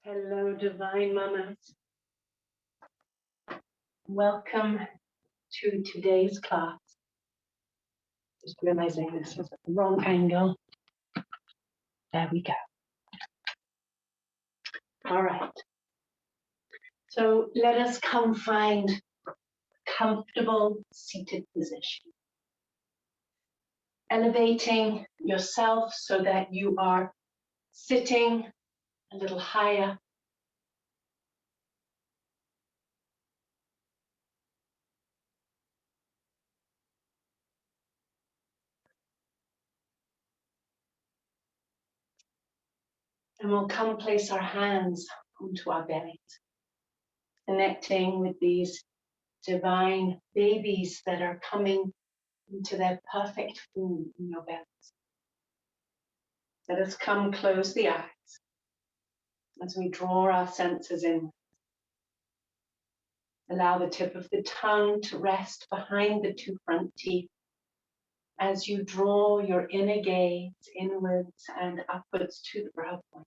Hello, Divine Mamas. Welcome to today's class. Just realizing this was at the wrong angle. There we go. All right. So let us come find a comfortable seated position. Elevating yourself so that you are sitting a little higher. And we'll come place our hands onto our bellies, connecting with these divine babies that are coming into their perfect form in your bellies. Let us come close the eyes as we draw our senses in. Allow the tip of the tongue to rest behind the two front teeth as you draw your inner gaze inwards and upwards to the brow point.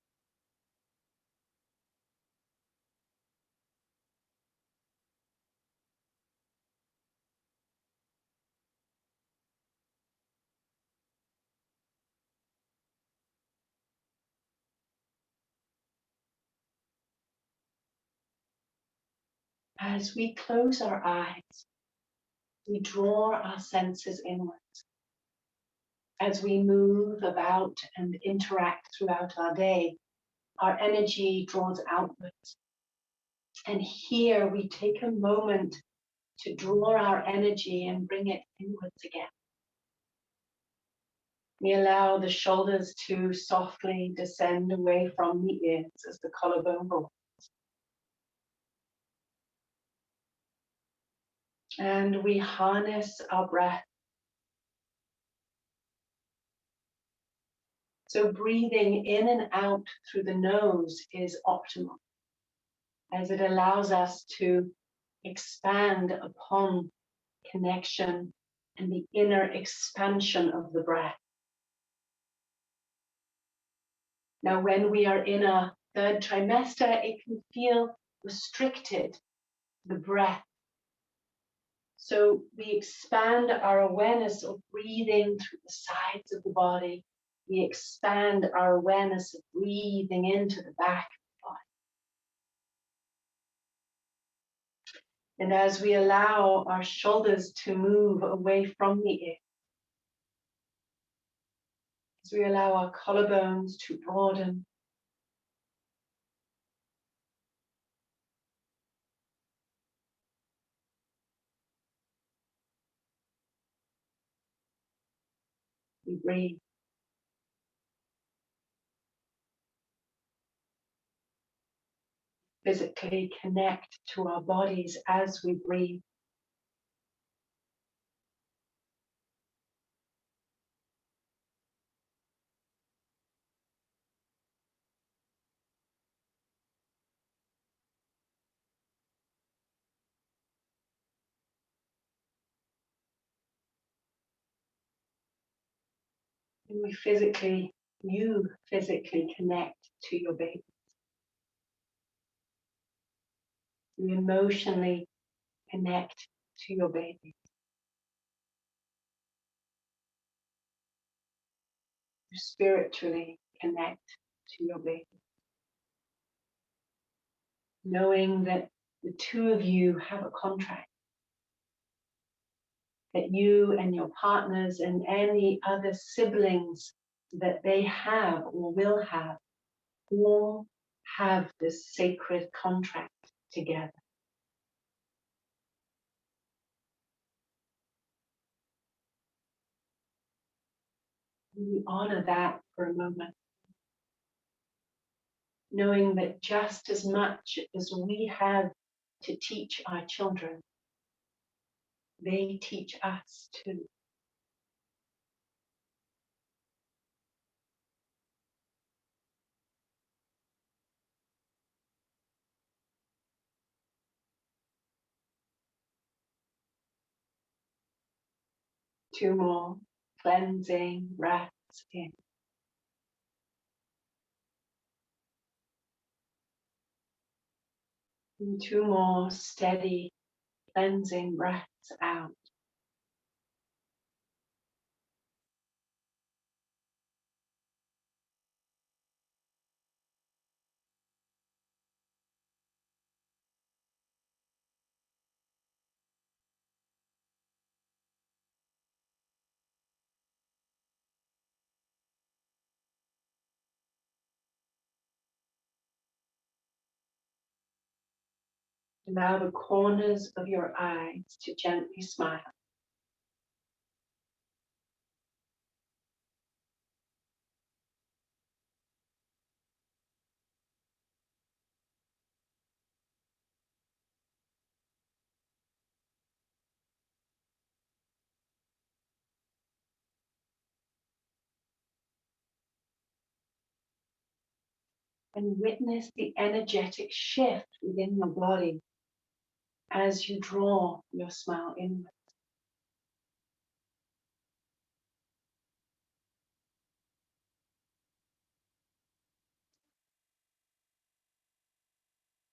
As we close our eyes, we draw our senses inwards. As we move about and interact throughout our day, our energy draws outwards. And here we take a moment to draw our energy and bring it inwards again. We allow the shoulders to softly descend away from the ears as the collarbone rolls. And we harness our breath. So breathing in and out through the nose is optimal, as it allows us to expand upon connection and the inner expansion of the breath. Now, when we are in a third trimester, it can feel restricted, the breath. So we expand our awareness of breathing through the sides of the body. We expand our awareness of breathing into the back of the body. And as we allow our shoulders to move away from the ear, as we allow our collarbones to broaden, we breathe. Physically connect to our bodies as we breathe. And you physically connect to your baby. You emotionally connect to your baby. You spiritually connect to your baby. Knowing that the two of you have a contract. That you and your partners and any other siblings that they have or will have all have this sacred contract together. We honor that for a moment. Knowing that just as much as we have to teach our children, they teach us too. Two more cleansing breaths in. And 2 more steady, cleansing breaths out. Allow the corners of your eyes to gently smile. And witness the energetic shift within your body as you draw your smile inward.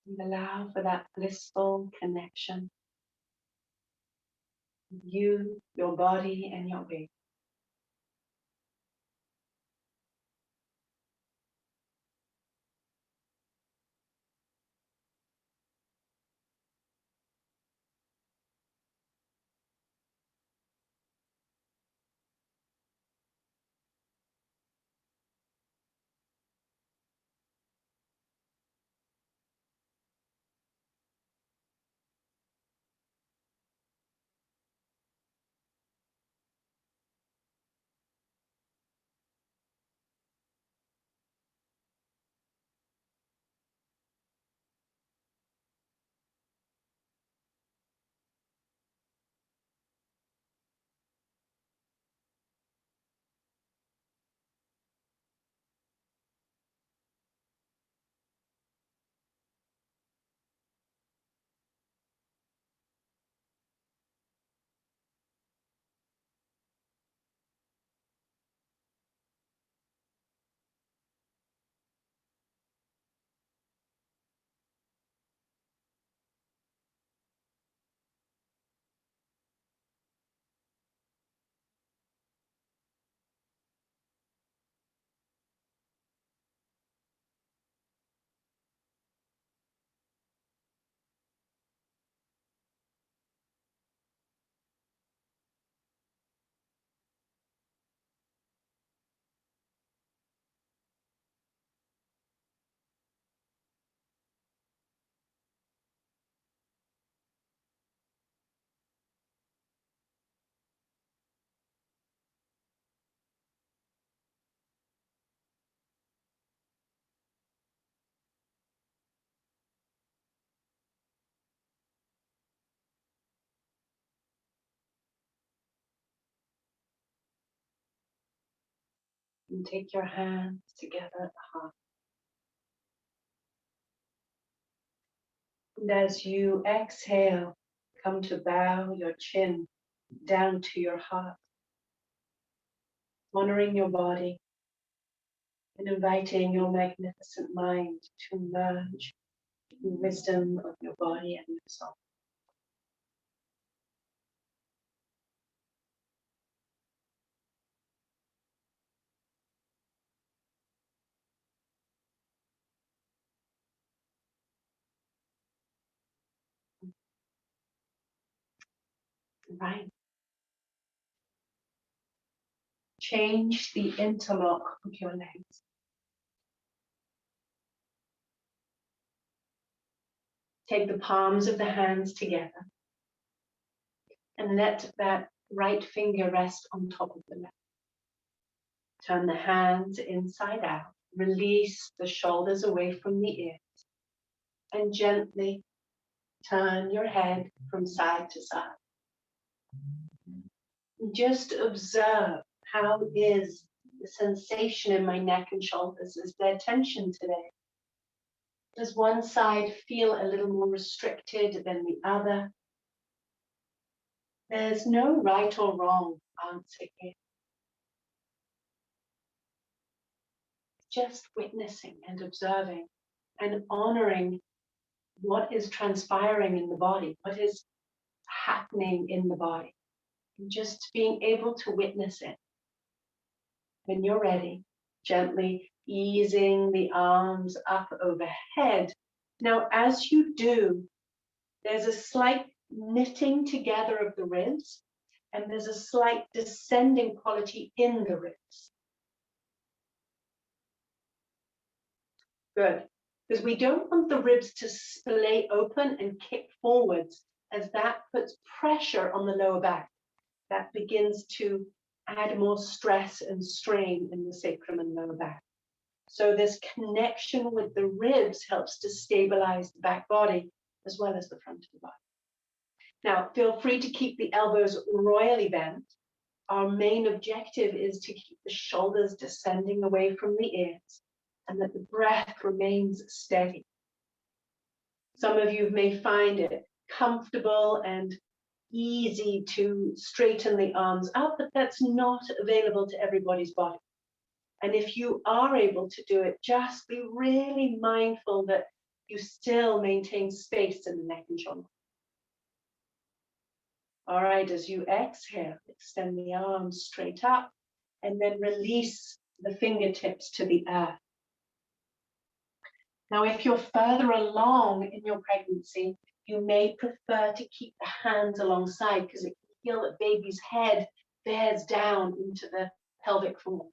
And allow for that blissful connection with you, your body, and your being. And take your hands together at the heart. And as you exhale, come to bow your chin down to your heart, honoring your body and inviting your magnificent mind to merge in the wisdom of your body and your soul. Right. Change the interlock of your legs. Take the palms of the hands together and let that right finger rest on top of the left. Turn the hands inside out. Release the shoulders away from the ears and gently turn your head from side to side. Just observe, how is the sensation in my neck and shoulders? Is there tension today? Does one side feel a little more restricted than the other? There's no right or wrong answer here. Just witnessing and observing and honoring what is transpiring in the body, what is happening in the body, and just being able to witness it. When you're ready, gently easing the arms up overhead. Now, as you do, there's a slight knitting together of the ribs, and there's a slight descending quality in the ribs. Good. Because we don't want the ribs to splay open and kick forwards, as that puts pressure on the lower back. That begins to add more stress and strain in the sacrum and lower back. So this connection with the ribs helps to stabilize the back body as well as the front of the body. Now, feel free to keep the elbows royally bent. Our main objective is to keep the shoulders descending away from the ears and that the breath remains steady. Some of you may find it comfortable and easy to straighten the arms up, but that's not available to everybody's body. And if you are able to do it, just be really mindful that you still maintain space in the neck and shoulder. All right, as you exhale, extend the arms straight up and then release the fingertips to the earth. Now, if you're further along in your pregnancy, you may prefer to keep the hands alongside because it can feel that baby's head bears down into the pelvic floor.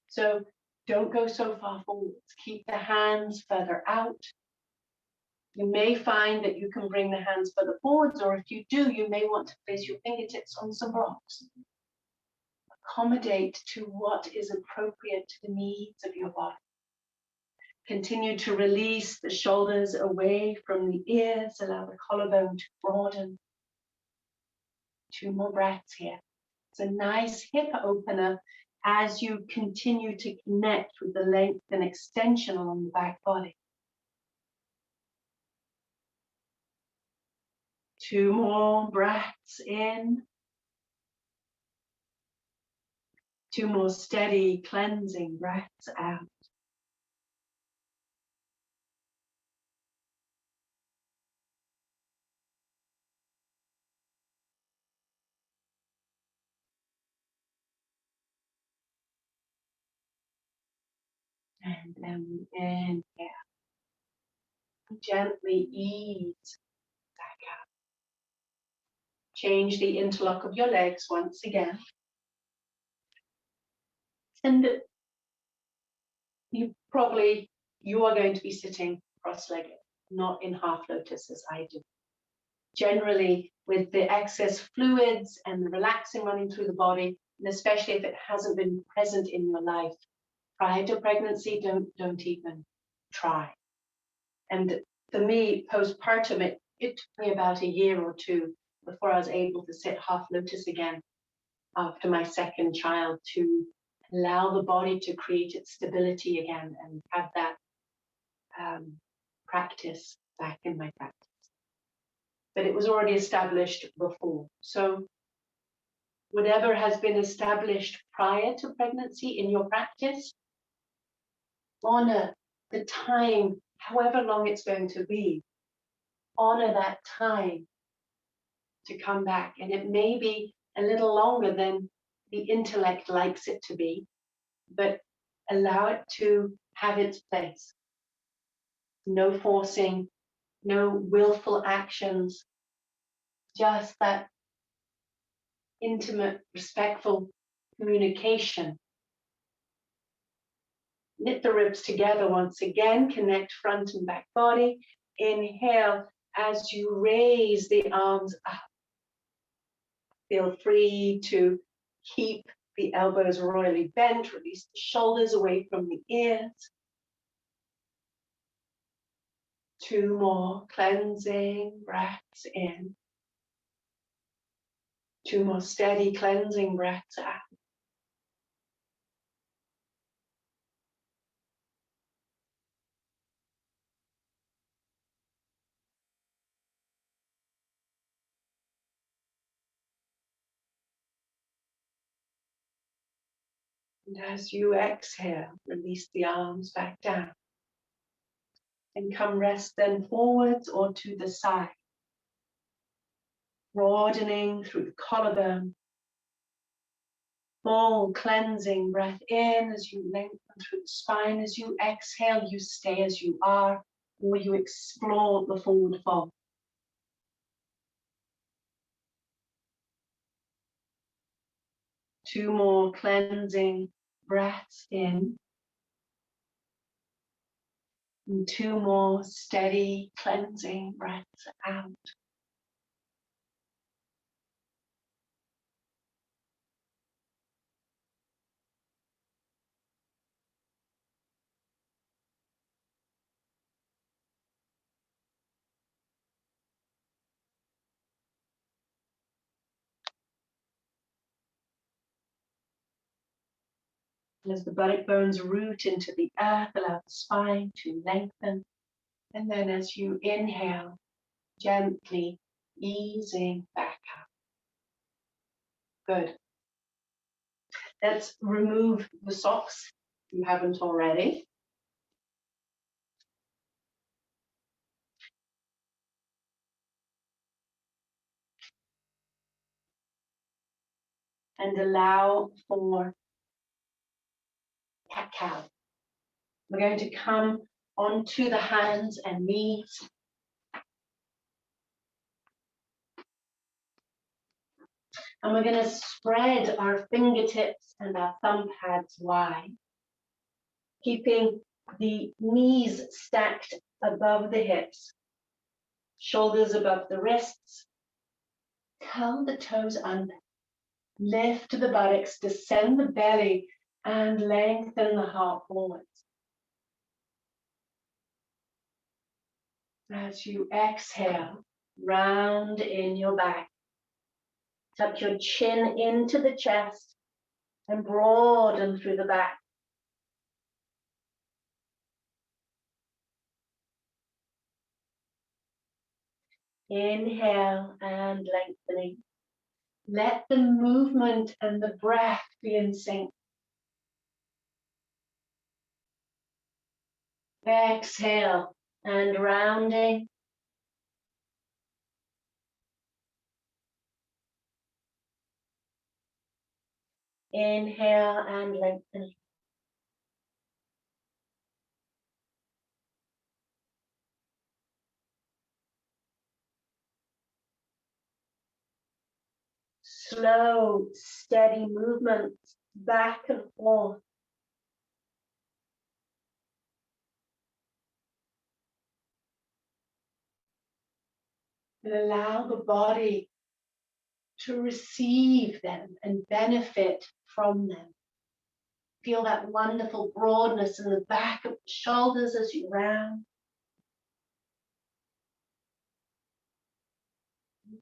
So don't go so far forwards. Keep the hands further out. You may find that you can bring the hands further forwards, or if you do, you may want to place your fingertips on some blocks. Accommodate to what is appropriate to the needs of your body. Continue to release the shoulders away from the ears. Allow the collarbone to broaden. 2 more breaths here. It's a nice hip opener as you continue to connect with the length and extension along the back body. 2 more breaths in. 2 more steady cleansing breaths out. And then inhale. Gently ease back out. Change the interlock of your legs once again. And you are going to be sitting cross-legged, not in half lotus as I do. Generally, with the excess fluids and the relaxing running through the body, and especially if it hasn't been present in your life prior to pregnancy, don't even try. And for me, postpartum, it took me about a year or 2 before I was able to sit half lotus again after my second child, to allow the body to create its stability again and have that practice back in my practice. But it was already established before. So whatever has been established prior to pregnancy in your practice, honor the time, however long it's going to be. Honor that time to come back. And it may be a little longer than the intellect likes it to be, but allow it to have its place. No forcing, no willful actions, just that intimate, respectful communication. Knit the ribs together once again, connect front and back body. Inhale as you raise the arms up. Feel free to keep the elbows royally bent, release the shoulders away from the ears. 2 more cleansing breaths in. 2 more steady cleansing breaths out. And as you exhale, release the arms back down. And come rest then forwards or to the side, broadening through the collarbone. Full cleansing breath in as you lengthen through the spine. As you exhale, you stay as you are, or you explore the forward fold. Two more cleansing breaths in. And two more steady cleansing breaths out. As the buttock bones root into the earth, allow the spine to lengthen. And then as you inhale, gently easing back up. Good. Let's remove the socks if you haven't already. And allow for cat-cow. We're going to come onto the hands and knees. And we're going to spread our fingertips and our thumb pads wide, keeping the knees stacked above the hips, shoulders above the wrists. Curl the toes under. Lift the buttocks, descend the belly, and lengthen the heart forwards. As you exhale, round in your back. Tuck your chin into the chest and broaden through the back. Inhale and lengthening. Let the movement and the breath be in sync. Exhale and rounding. Inhale and lengthening. Slow, steady movements back and forth. And allow the body to receive them and benefit from them. Feel that wonderful broadness in the back of the shoulders as you round.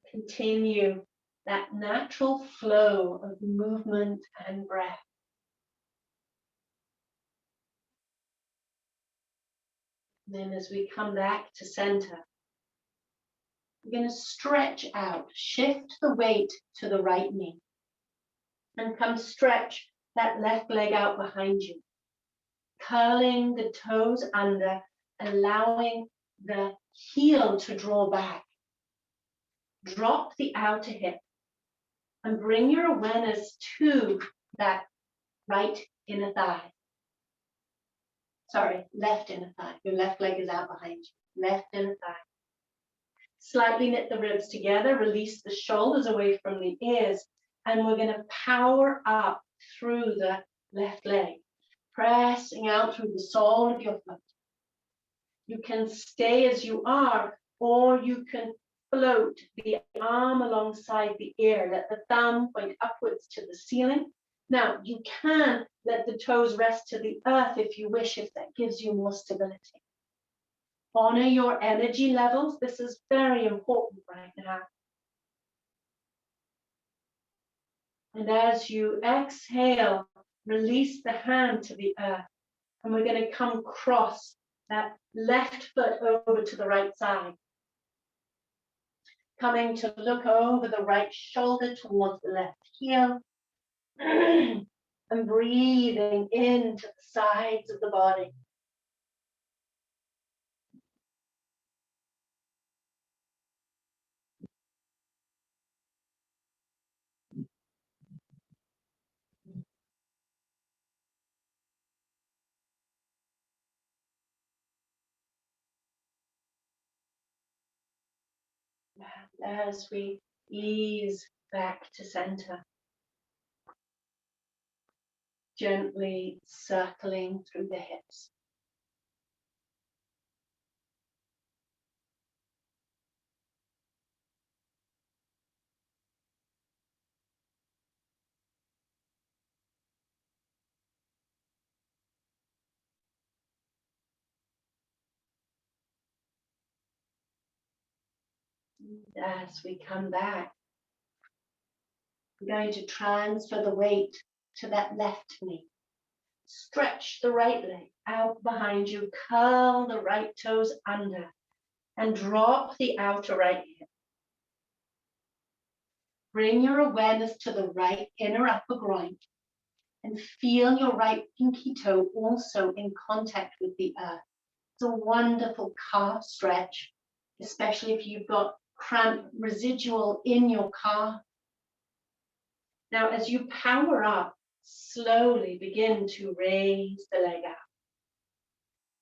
Continue that natural flow of movement and breath. Then as we come back to center, we're going to stretch out, shift the weight to the right knee, and come stretch that left leg out behind you, curling the toes under, allowing the heel to draw back. Drop the outer hip and bring your awareness to that right inner thigh. Sorry, left inner thigh. Your left leg is out behind you. Left inner thigh. Slightly knit the ribs together, release the shoulders away from the ears, and we're going to power up through the left leg, pressing out through the sole of your foot. You can stay as you are, or you can float the arm alongside the ear. Let the thumb point upwards to the ceiling. Now, you can let the toes rest to the earth if you wish, if that gives you more stability. Honor your energy levels. This is very important right now. And as you exhale, release the hand to the earth. And we're going to come across that left foot over to the right side. Coming to look over the right shoulder towards the left heel. And breathing into the sides of the body. As we ease back to center, gently circling through the hips. As we come back, we're going to transfer the weight to that left knee. Stretch the right leg out behind you, curl the right toes under, and drop the outer right hip. Bring your awareness to the right inner upper groin and feel your right pinky toe also in contact with the earth. It's a wonderful calf stretch, especially if you've got cramp residual in your calf. Now, as you power up, slowly begin to raise the leg out.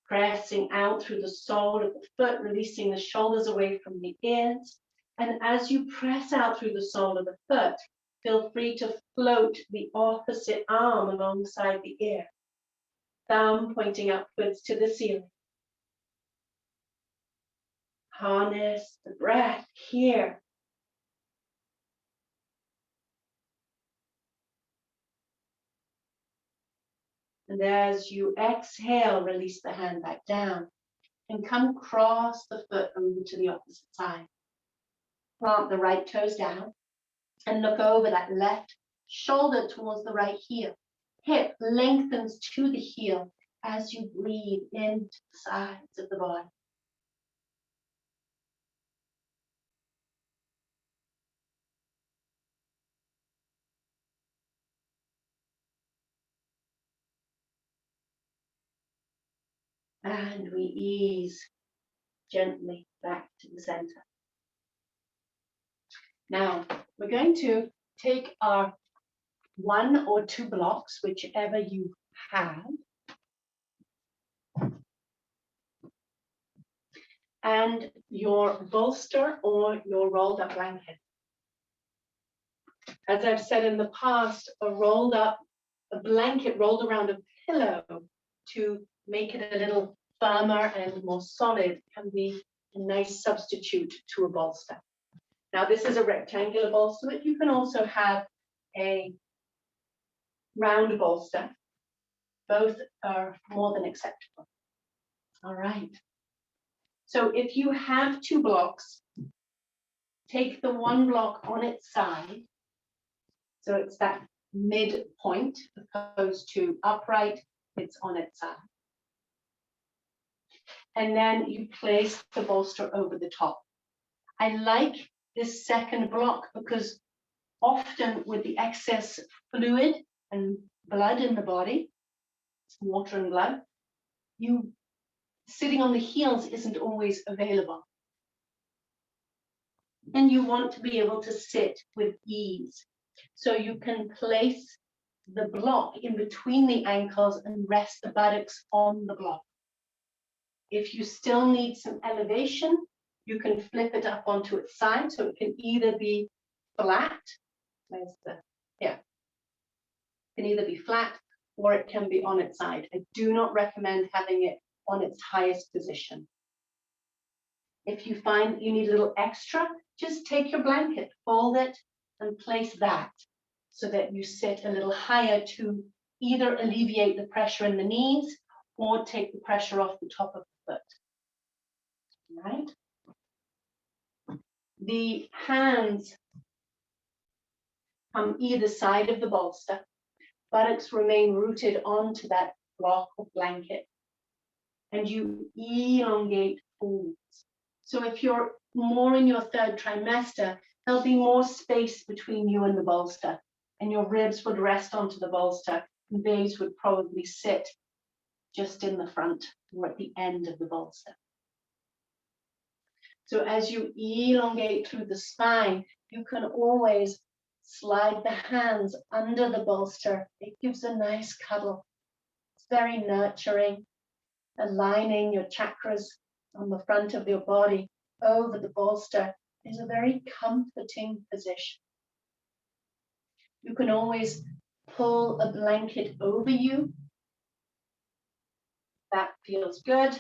Pressing out through the sole of the foot, releasing the shoulders away from the ears. And as you press out through the sole of the foot, feel free to float the opposite arm alongside the ear. Thumb pointing upwards to the ceiling. Harness the breath here. And as you exhale, release the hand back down and come across the foot over to the opposite side. Plant the right toes down and look over that left shoulder towards the right heel. Hip lengthens to the heel as you breathe into the sides of the body. And we ease gently back to the center. Now, we're going to take our 1 or 2 blocks, whichever you have, and your bolster or your rolled up blanket. As I've said in the past, a blanket rolled around a pillow to make it a little firmer and more solid can be a nice substitute to a bolster. Now, this is a rectangular bolster, but you can also have a round bolster. Both are more than acceptable. All right. So if you have 2 blocks, take the 1 block on its side. So it's that midpoint opposed to upright, it's on its side. And then you place the bolster over the top. I like this second block because often with the excess fluid and blood in the body, water and blood, sitting on the heels isn't always available. And you want to be able to sit with ease. So you can place the block in between the ankles and rest the buttocks on the block. If you still need some elevation, you can flip it up onto its side, so it can either be flat, it can either be flat or it can be on its side. I do not recommend having it on its highest position. If you find you need a little extra, just take your blanket, fold it, and place that so that you sit a little higher to either alleviate the pressure in the knees or take the pressure off the top of the foot. Right? The hands come either side of the bolster. Buttocks remain rooted onto that block or blanket. And you elongate forwards. So if you're more in your 3rd trimester, there'll be more space between you and the bolster, and your ribs would rest onto the bolster, and babes would probably sit just in the front or at the end of the bolster. So as you elongate through the spine, you can always slide the hands under the bolster. It gives a nice cuddle. It's very nurturing, aligning your chakras on the front of your body over the bolster is a very comforting position. You can always pull a blanket over you. That feels good.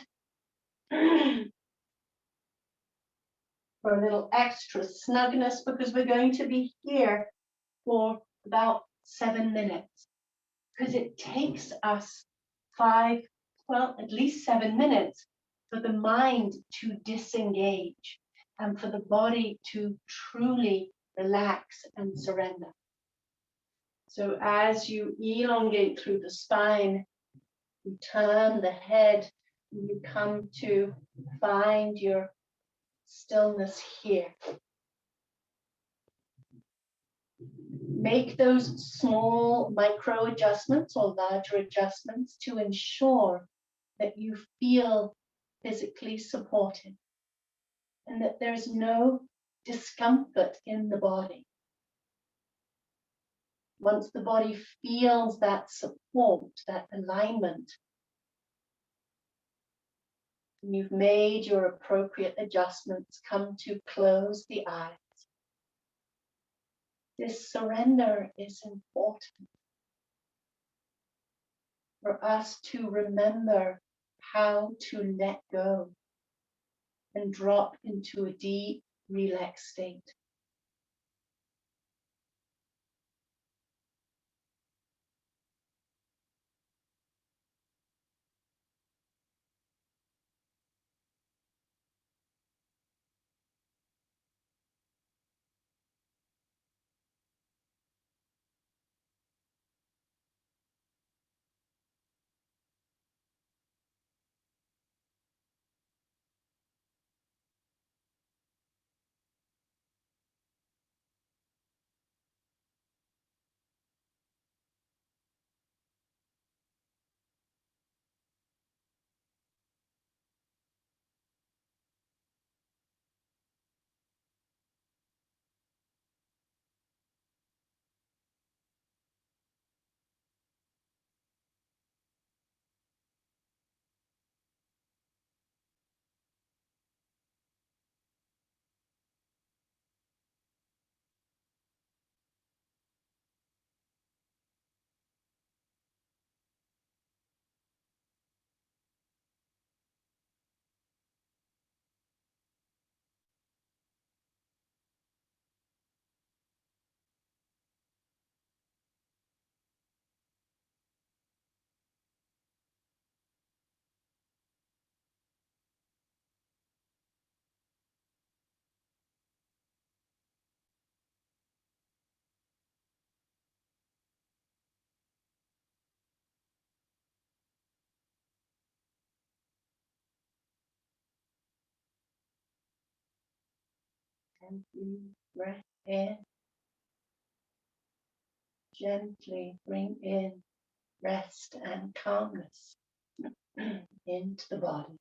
For a little extra snugness, because we're going to be here for about 7 minutes. Because it takes us at least 7 minutes for the mind to disengage and for the body to truly relax and surrender. So as you elongate through the spine, you turn the head, and you come to find your stillness here. Make those small micro adjustments or larger adjustments to ensure that you feel physically supported and that there's no discomfort in the body. Once the body feels that support, that alignment, and you've made your appropriate adjustments, come to close the eyes. This surrender is important for us to remember how to let go and drop into a deep, relaxed state. And deep breath in. Gently bring in rest and calmness into the body.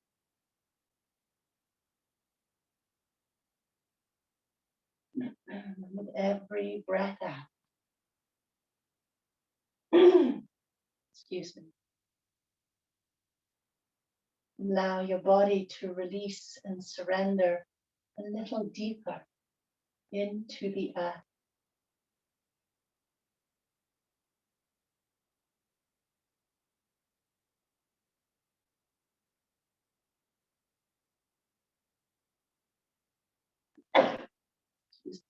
With every breath out, excuse me, allow your body to release and surrender a little deeper into the earth. Excuse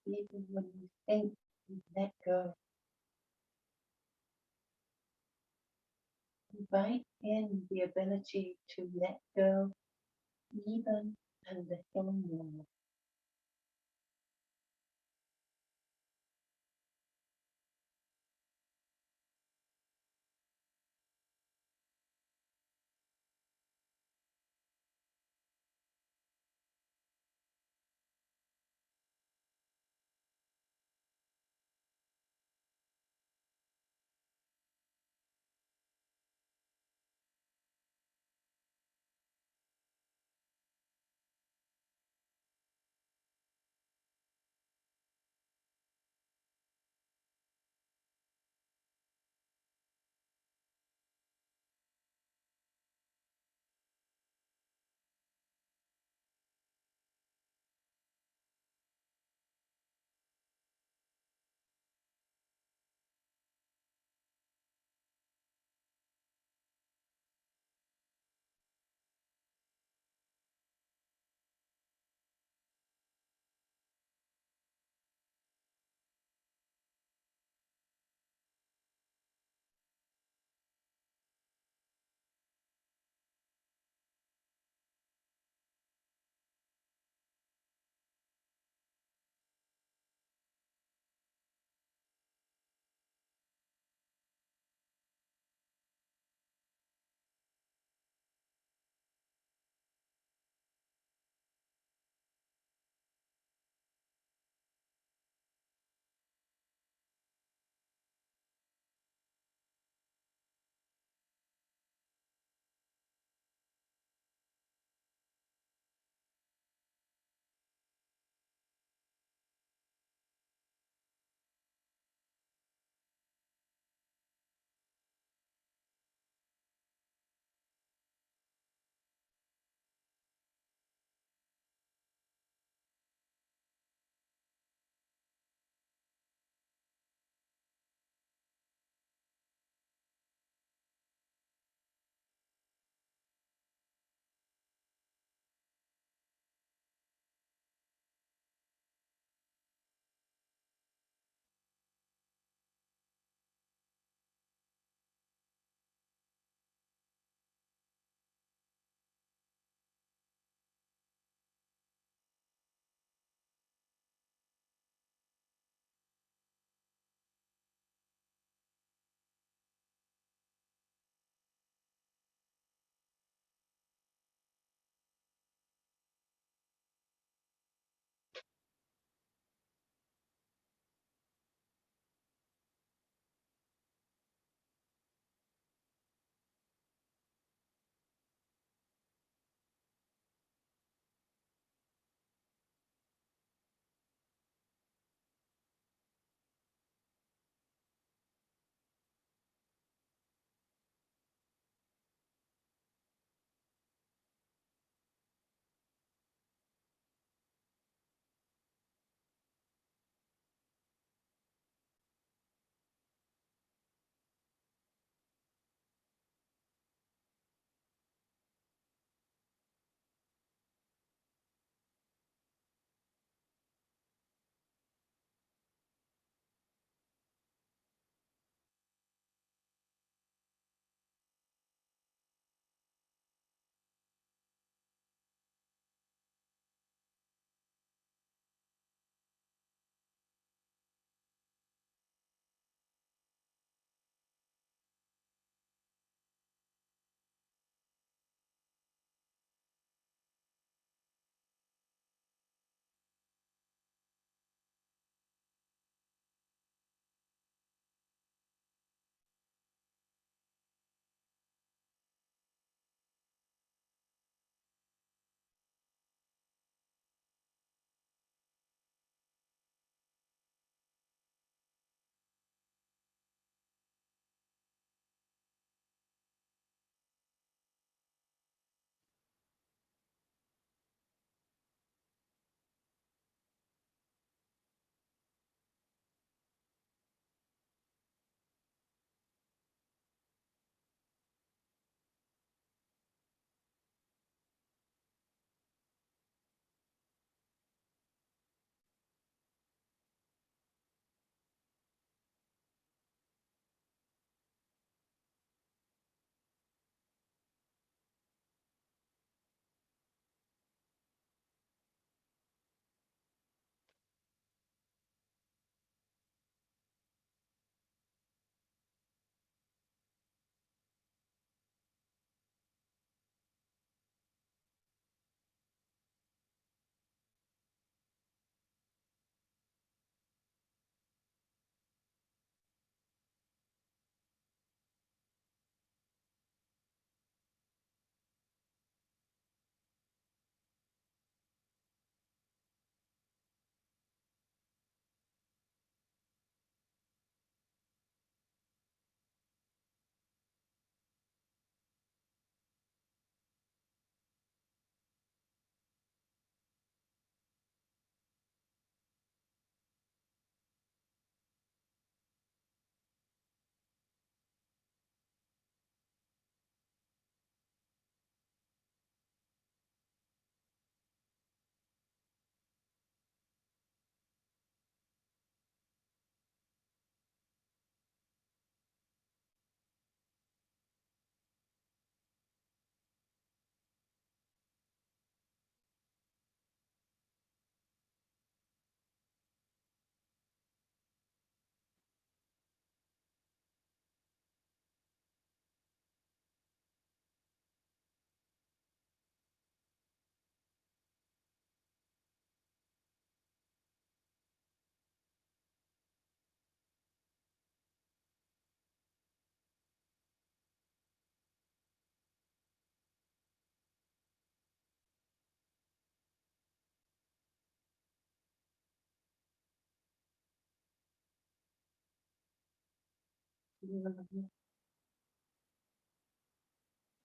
even when you think you let go. Invite in the ability to let go even a little more.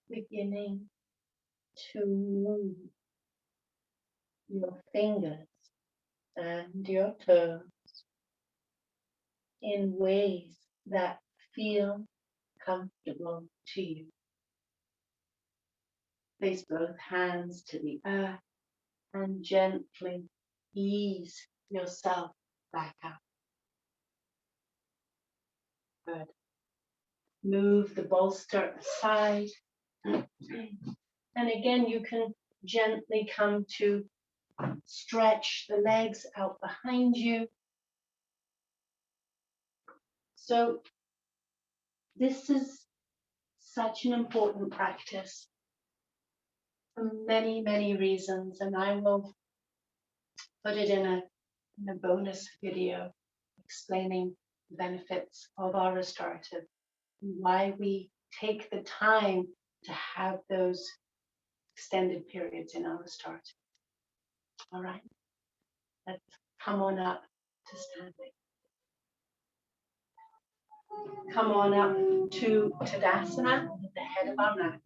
Beginning to move your fingers and your toes in ways that feel comfortable to you. Place both hands to the earth and gently ease yourself back up. Good. Move the bolster aside. And again, you can gently come to stretch the legs out behind you. So this is such an important practice for many, many reasons, and I will put it in a bonus video explaining the benefits of our restorative and why we take the time to have those extended periods in our restorative. All right, let's come on up to standing. Come on up to Tadasana at the head of our mat.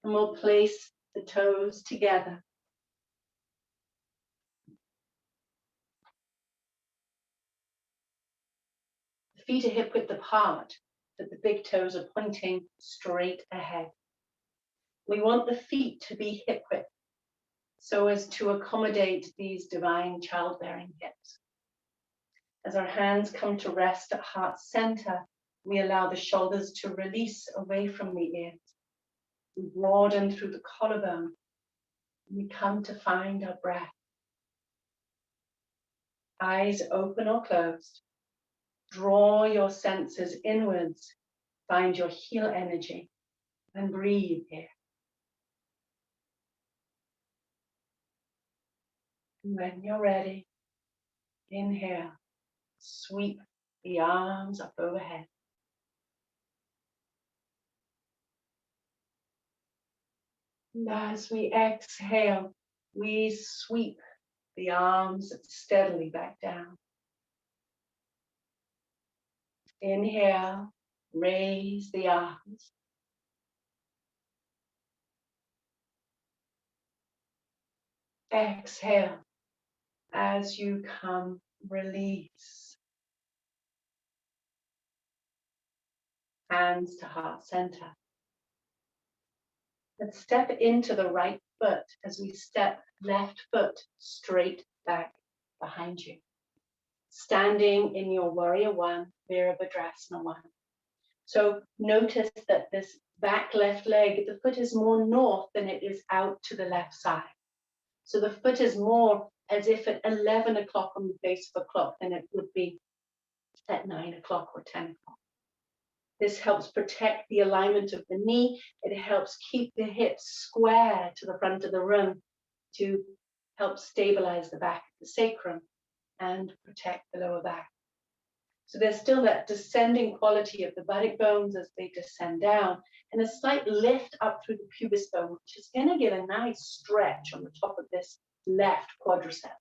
And we'll place the toes together. The feet are hip width apart, but the big toes are pointing straight ahead. We want the feet to be hip width so as to accommodate these divine childbearing hips. As our hands come to rest at heart center, we allow the shoulders to release away from the ears. We broaden through the collarbone. We come to find our breath. Eyes open or closed. Draw your senses inwards. Find your heel energy and breathe here. And when you're ready, inhale, sweep the arms up overhead. And as we exhale, we sweep the arms steadily back down. Inhale, raise the arms. Exhale, as you come, release. Hands to heart center. Let's step into the right foot as we step left foot straight back behind you. Standing in your warrior one, Virabhadrasana one. So notice that this back left leg, the foot is more north than it is out to the left side. So the foot is more as if at 11 o'clock on the face of a clock than it would be at 9 o'clock or 10 o'clock. This helps protect the alignment of the knee. It helps keep the hips square to the front of the room to help stabilize the back of the sacrum and protect the lower back. So there's still that descending quality of the buttock bones as they descend down, and a slight lift up through the pubis bone, which is going to give a nice stretch on the top of this left quadricep.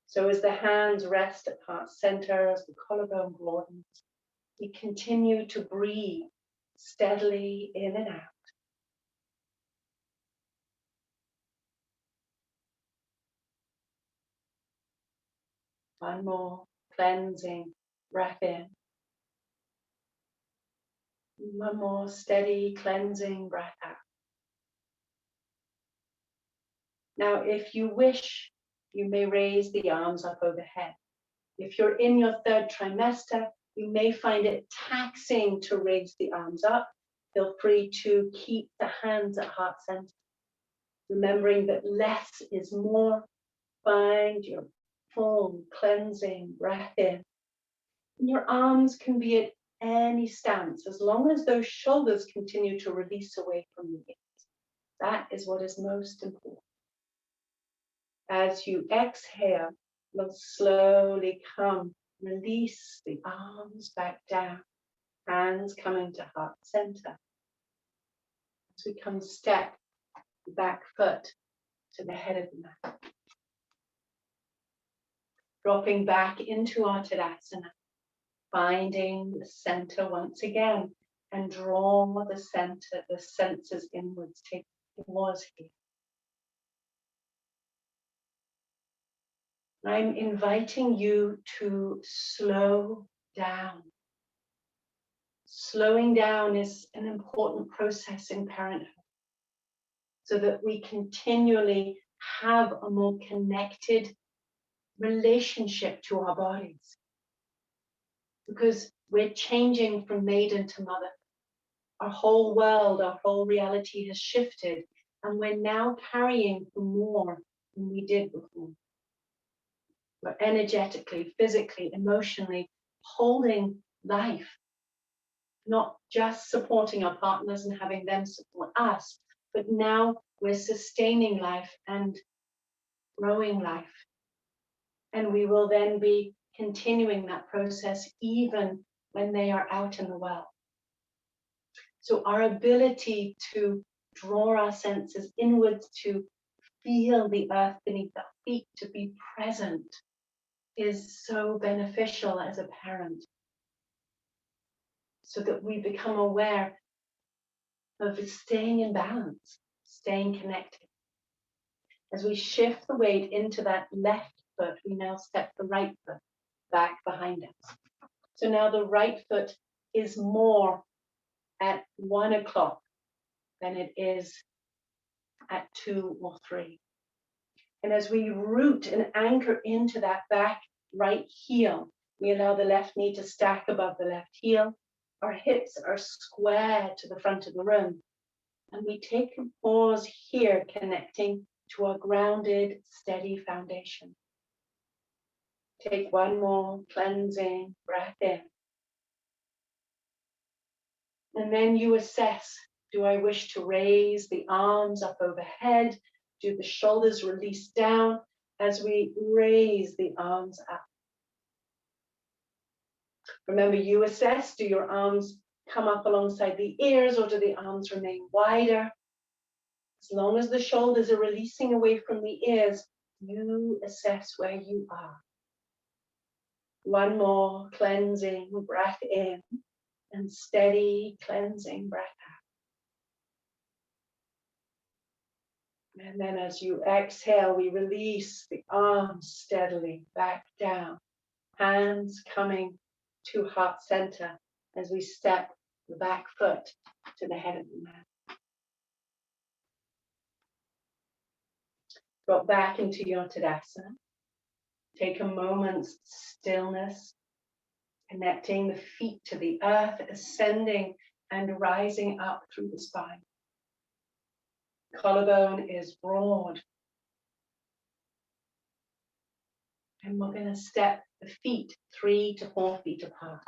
So as the hands rest at heart center, as the collarbone broadens, we continue to breathe steadily in and out. One more cleansing breath in. One more steady cleansing breath out. Now, if you wish, you may raise the arms up overhead. If you're in your third trimester, you may find it taxing to raise the arms up. Feel free to keep the hands at heart center. Remembering that less is more. Find your full cleansing breath in. And your arms can be at any stance as long as those shoulders continue to release away from the ears. That is what is most important. As you exhale, you'll slowly come, release the arms back down, hands coming to heart center. As we come step the back foot to the head of the mat. Dropping back into our Tadasana, finding the center once again, and draw the center, the senses inwards. Take a pause here. I'm inviting you to slow down. Slowing down is an important process in parenthood, so that we continually have a more connected relationship to our bodies. Because we're changing from maiden to mother. Our whole world, our whole reality has shifted, and we're now carrying for more than we did before. We're energetically, physically, emotionally holding life, not just supporting our partners and having them support us, but now we're sustaining life and growing life. And we will then be continuing that process even when they are out in the world. So our ability to draw our senses inwards, to feel the earth beneath our feet, to be present, is so beneficial as a parent, so that we become aware of staying in balance, staying connected. As we shift the weight into that left foot, we now step the right foot back behind us. So now the right foot is more at 1 o'clock than it is at 2 or 3. And as we root and anchor into that back right heel, we allow the left knee to stack above the left heel. Our hips are square to the front of the room. And we take a pause here, connecting to our grounded, steady foundation. Take one more cleansing breath in. And then you assess, do I wish to raise the arms up overhead? Do the shoulders release down as we raise the arms up? Remember, you assess, do your arms come up alongside the ears, or do the arms remain wider? As long as the shoulders are releasing away from the ears, you assess where you are. One more cleansing breath in, and steady cleansing breath out. And then as you exhale, we release the arms steadily back down. Hands coming to heart center as we step the back foot to the head of the mat. Drop back into your Tadasana. Take a moment's stillness, connecting the feet to the earth, ascending and rising up through the spine. Collarbone is broad. And we're going to step the feet 3 to 4 feet apart.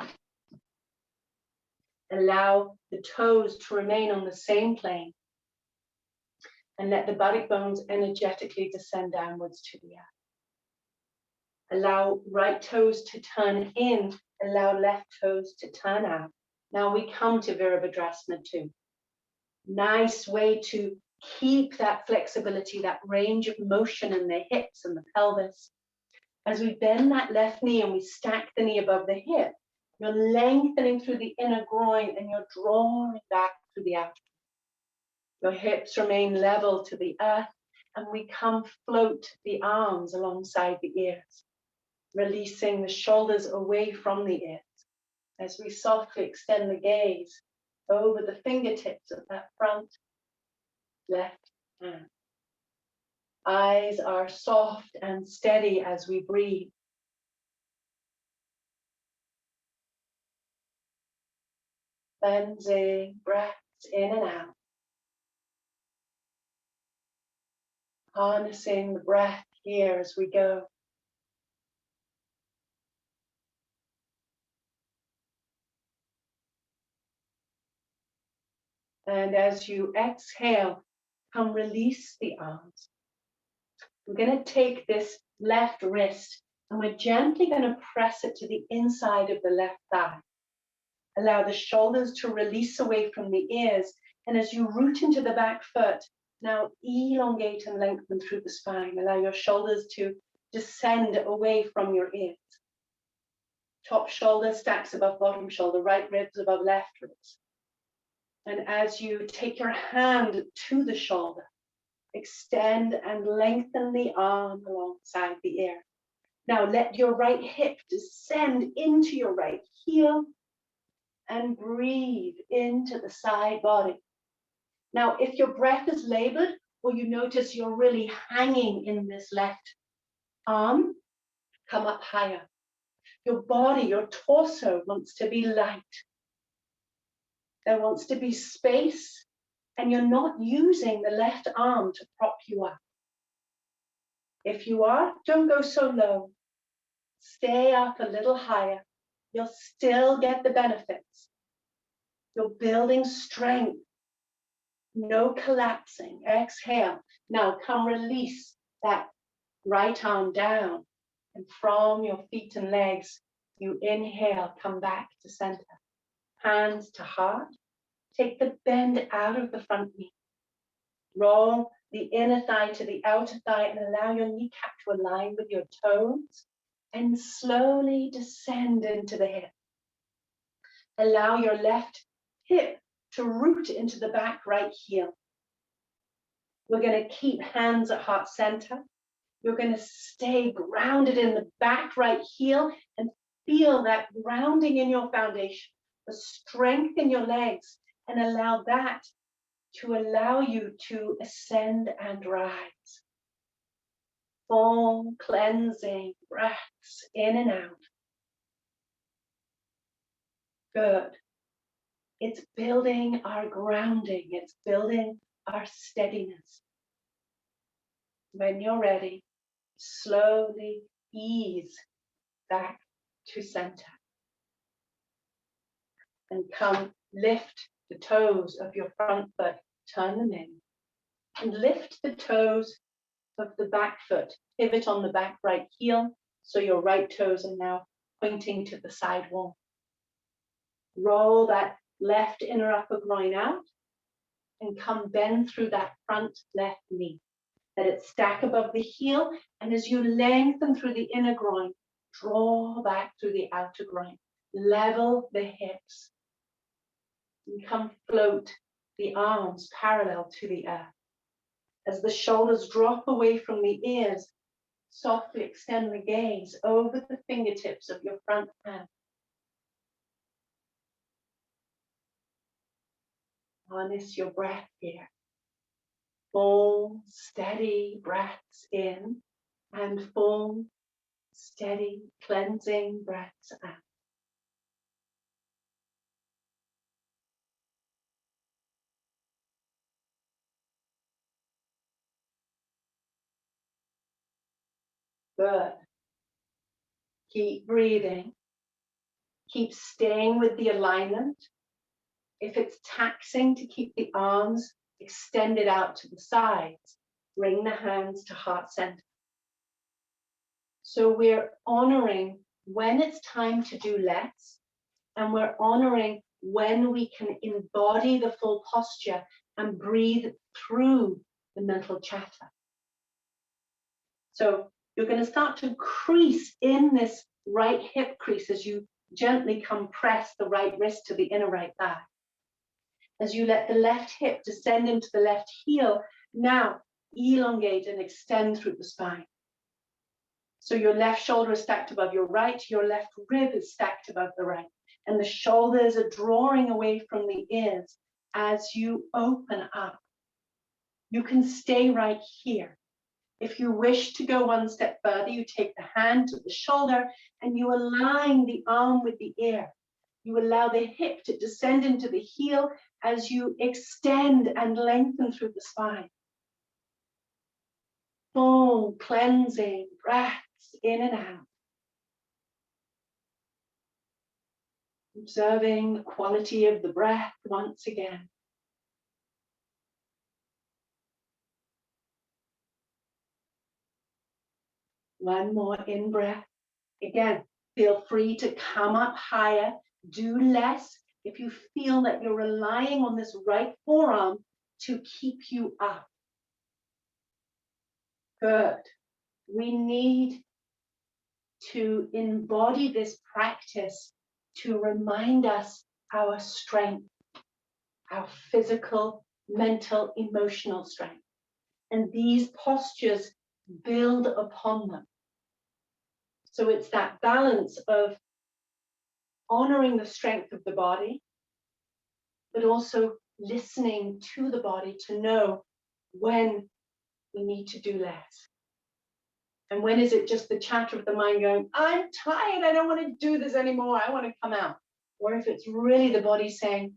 Allow the toes to remain on the same plane. And let the buttock bones energetically descend downwards to the earth. Allow right toes to turn in. Allow left toes to turn out. Now we come to Virabhadrasana 2. Nice way to keep that flexibility, that range of motion in the hips and the pelvis. As we bend that left knee and we stack the knee above the hip, you're lengthening through the inner groin and you're drawing back through the outer. Your hips remain level to the earth, and we come float the arms alongside the ears, releasing the shoulders away from the ears as we softly extend the gaze over the fingertips of that front left hand. Eyes are soft and steady as we breathe. Cleansing breaths in and out. Harnessing the breath here as we go. And as you exhale, come release the arms. We're going to take this left wrist and we're gently going to press it to the inside of the left thigh. Allow the shoulders to release away from the ears. And as you root into the back foot, now elongate and lengthen through the spine. Allow your shoulders to descend away from your ears. Top shoulder stacks above bottom shoulder, right ribs above left ribs. And as you take your hand to the shoulder, extend and lengthen the arm alongside the ear. Now let your right hip descend into your right heel and breathe into the side body. Now, if your breath is labored or you notice you're really hanging in this left arm, come up higher. Your body, your torso wants to be light. There wants to be space, and you're not using the left arm to prop you up. If you are, don't go so low. Stay up a little higher. You'll still get the benefits. You're building strength. No collapsing. Exhale. Now come release that right arm down. And from your feet and legs, you inhale, come back to center. Hands to heart. Take the bend out of the front knee. Roll the inner thigh to the outer thigh and allow your kneecap to align with your toes. And slowly descend into the hip. Allow your left hip to root into the back right heel. We're going to keep hands at heart center. You're going to stay grounded in the back right heel and feel that grounding in your foundation, the strength in your legs, and allow that to allow you to ascend and rise. Full cleansing breaths in and out. Good. It's building our grounding. It's building our steadiness. When you're ready, slowly ease back to center. And come lift the toes of your front foot, turn them in. And lift the toes of the back foot. Pivot on the back right heel, so your right toes are now pointing to the side wall. Roll that left inner upper groin out and come bend through that front left knee. Let it stack above the heel, and as you lengthen through the inner groin, draw back through the outer groin. Level the hips. And come float the arms parallel to the earth. As the shoulders drop away from the ears, softly extend the gaze over the fingertips of your front hand. Harness your breath here. Full, steady breaths in and full, steady, cleansing breaths out. Good. Keep breathing. Keep staying with the alignment. If it's taxing to keep the arms extended out to the sides, bring the hands to heart center. So we're honoring when it's time to do less, and we're honoring when we can embody the full posture and breathe through the mental chatter. So you're going to start to crease in this right hip crease as you gently compress the right wrist to the inner right thigh. As you let the left hip descend into the left heel, now elongate and extend through the spine. So your left shoulder is stacked above your right, your left rib is stacked above the right, and the shoulders are drawing away from the ears as you open up. You can stay right here. If you wish to go one step further, you take the hand to the shoulder and you align the arm with the ear. You allow the hip to descend into the heel as you extend and lengthen through the spine. Full cleansing breaths in and out. Observing the quality of the breath once again. One more in breath. Again, feel free to come up higher, do less if you feel that you're relying on this right forearm to keep you up. Good. We need to embody this practice to remind us our strength, our physical, mental, emotional strength. And these postures build upon them. So it's that balance of honoring the strength of the body, but also listening to the body to know when we need to do less. And when is it just the chatter of the mind going, I'm tired, I don't want to do this anymore, I want to come out. Or if it's really the body saying,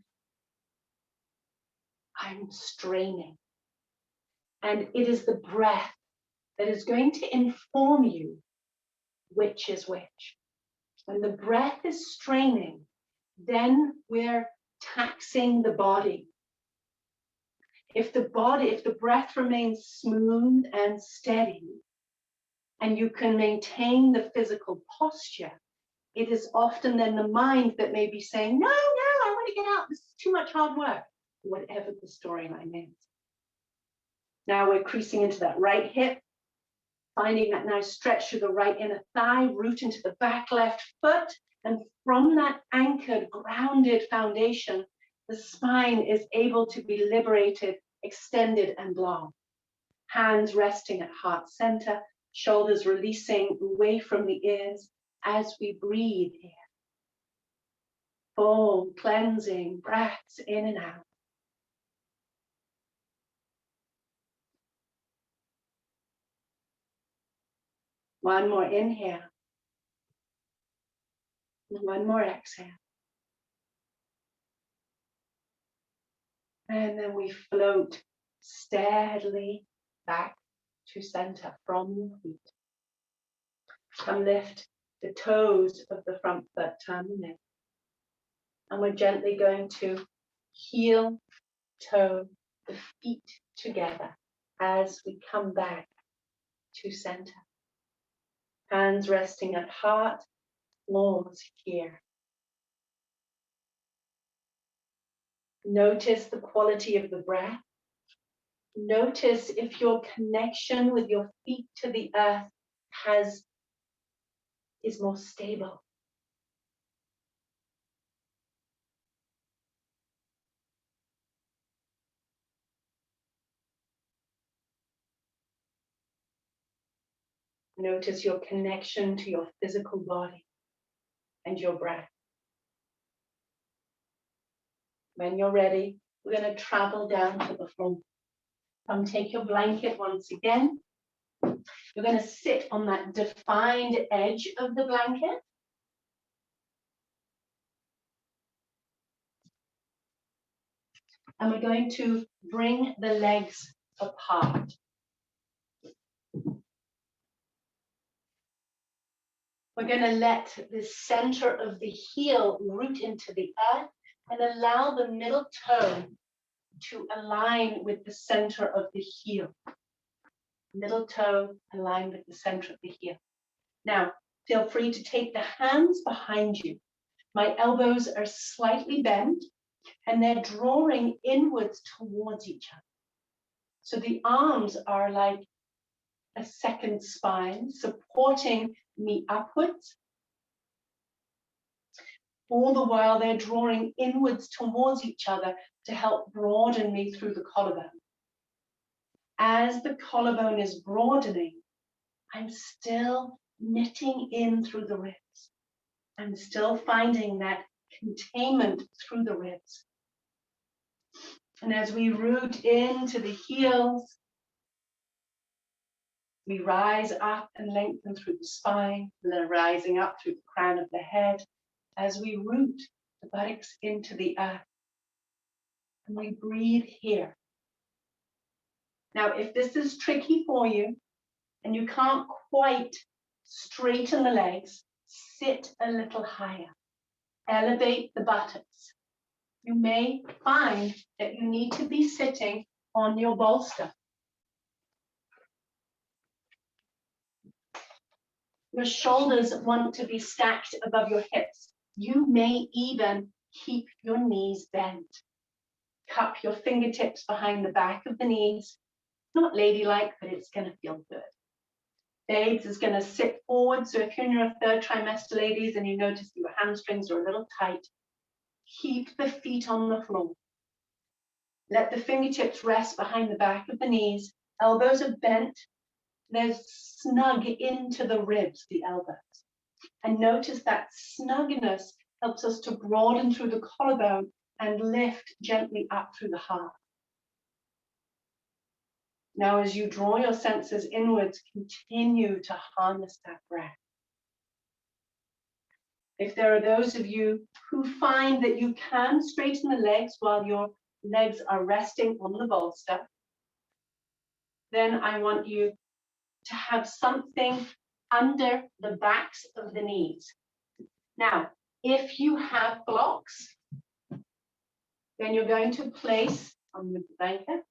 I'm straining. And it is the breath that is going to inform you which is which. When the breath is straining, then we're taxing the body. If the breath remains smooth and steady, and you can maintain the physical posture, it is often then the mind that may be saying, no, I want to get out, this is too much hard work, whatever the storyline is. Now we're creasing into that right hip, finding that nice stretch through the right inner thigh, root into the back left foot, and from that anchored, grounded foundation, the spine is able to be liberated, extended, and long. Hands resting at heart center, shoulders releasing away from the ears as we breathe here. Full cleansing breaths in and out. One more inhale. One more exhale. And then we float steadily back to center from your feet. And lift the toes of the front foot, turn them in. And we're gently going to heel, toe, the feet together as we come back to center. Hands resting at heart, palms here. Notice the quality of the breath. Notice if your connection with your feet to the earth is more stable. Notice your connection to your physical body and your breath. When you're ready, we're going to travel down to the floor. Come take your blanket once again. You're going to sit on that defined edge of the blanket. And we're going to bring the legs apart. We're going to let the center of the heel root into the earth and allow the middle toe to align with the center of the heel. Middle toe aligned with the center of the heel. Now, feel free to take the hands behind you. My elbows are slightly bent and they're drawing inwards towards each other. So the arms are like a second spine, supporting me upwards. All the while they're drawing inwards towards each other to help broaden me through the collarbone. As the collarbone is broadening, I'm still knitting in through the ribs. I'm still finding that containment through the ribs. And as we root into the heels, we rise up and lengthen through the spine, and then rising up through the crown of the head as we root the buttocks into the earth. And we breathe here. Now, if this is tricky for you and you can't quite straighten the legs, sit a little higher. Elevate the buttocks. You may find that you need to be sitting on your bolster. Your shoulders want to be stacked above your hips. You may even keep your knees bent. Cup your fingertips behind the back of the knees. Not ladylike, but it's going to feel good. Babes is going to sit forward. So if you're in your third trimester, ladies, and you notice your hamstrings are a little tight, keep the feet on the floor. Let the fingertips rest behind the back of the knees. Elbows are bent. They're snug into the ribs, the elbows. And notice that snugness helps us to broaden through the collarbone and lift gently up through the heart. Now, as you draw your senses inwards, continue to harness that breath. If there are those of you who find that you can straighten the legs while your legs are resting on the bolster, then I want you to have something under the backs of the knees. Now, if you have blocks, then you're going to place on the blanket.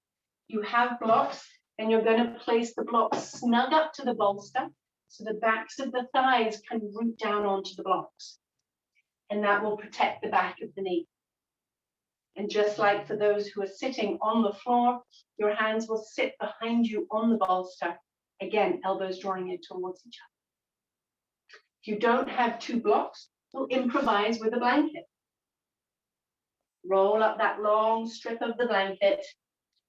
You have blocks, and you're going to place the blocks snug up to the bolster so the backs of the thighs can root down onto the blocks. And that will protect the back of the knee. And just like for those who are sitting on the floor, your hands will sit behind you on the bolster. Again, elbows drawing it towards each other. If you don't have two blocks, we'll improvise with a blanket. Roll up that long strip of the blanket,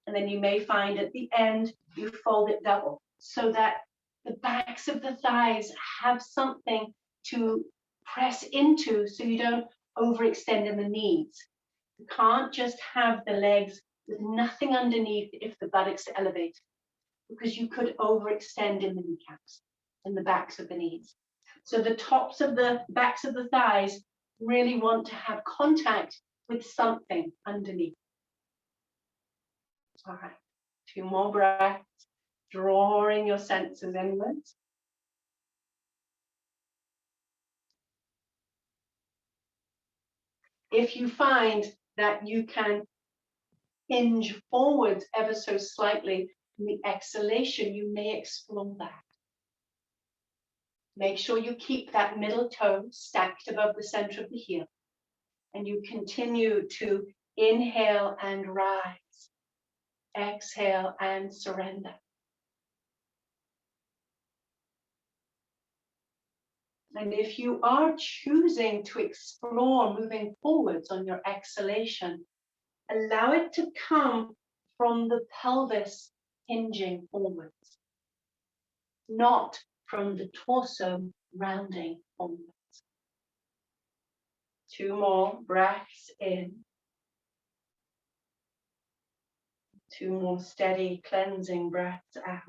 and then you may find at the end, you fold it double so that the backs of the thighs have something to press into so you don't overextend in the knees. You can't just have the legs with nothing underneath if the buttocks are elevated, because you could overextend in the kneecaps and the backs of the knees. So the tops of the backs of the thighs really want to have contact with something underneath. All right, 2 more breaths, drawing your senses inwards. If you find that you can hinge forwards ever so slightly in the exhalation, you may explore that. Make sure you keep that middle toe stacked above the center of the heel, and you continue to inhale and rise, exhale and surrender. And if you are choosing to explore moving forwards on your exhalation, allow it to come from the pelvis hinging forwards, not from the torso rounding forwards. 2 more breaths in. 2 more steady cleansing breaths out.